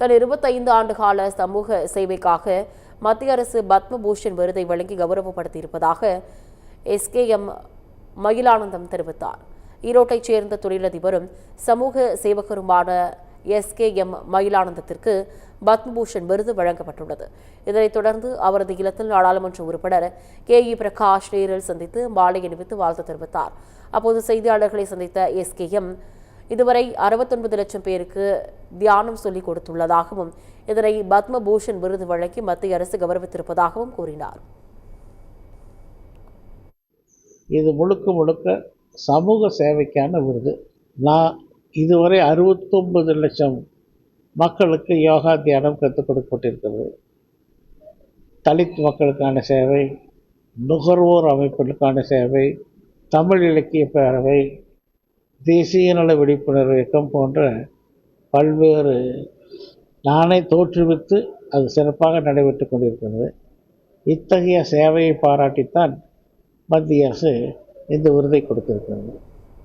தன் 25 ஆண்டு கால சமூக சேவைக்காக மத்திய அரசு பத்மபூஷன் விருதை வழங்கி கௌரவப்படுத்தியிருப்பதாக SKM மயிலானந்தம் தெரிவித்தார். ஈரோட்டைச் சேர்ந்த தொழிலதிபரும் சமூக சேவகருமான SKM மயிலானந்தத்திற்கு பத்மபூஷன் விருது வழங்கப்பட்டுள்ளது. இதனைத் தொடர்ந்து அவரது இல்லத்தில் நாடாளுமன்ற உறுப்பினர் KE பிரகாஷ் நேரில் சந்தித்து மாலை அணிவித்து வாழ்த்து தெரிவித்தார். அப்போது செய்தியாளர்களை சந்தித்த SKM இதுவரை 69 லட்சம் பேருக்கு தியானம் சொல்லிக் கொடுத்துள்ளதாகவும் இதனை பத்மபூஷன் விருது வழங்கி மத்திய அரசு கௌரவித்திருப்பதாகவும் கூறினார். இது முழுக்க சமூக சேவைக்கான விருது. நான் இதுவரை 69 லட்சம் மக்களுக்கு யோகா தியானம் கற்றுக் கொடுக்கப்பட்டிருக்கிறது. தலித் மக்களுக்கான சேவை, நுகர்வோர் அமைப்புகளுக்கான சேவை, தமிழ் இலக்கிய பேரவை, தேசிய நல விழிப்புணர்வு இயக்கம் போன்ற பல்வேறு நானே தோற்றுவித்து அது சிறப்பாக நடைபெற்று கொண்டிருக்கிறது. இத்தகைய சேவையை பாராட்டித்தான் மத்திய அரசு இந்த விருதை கொடுத்திருக்கிறது.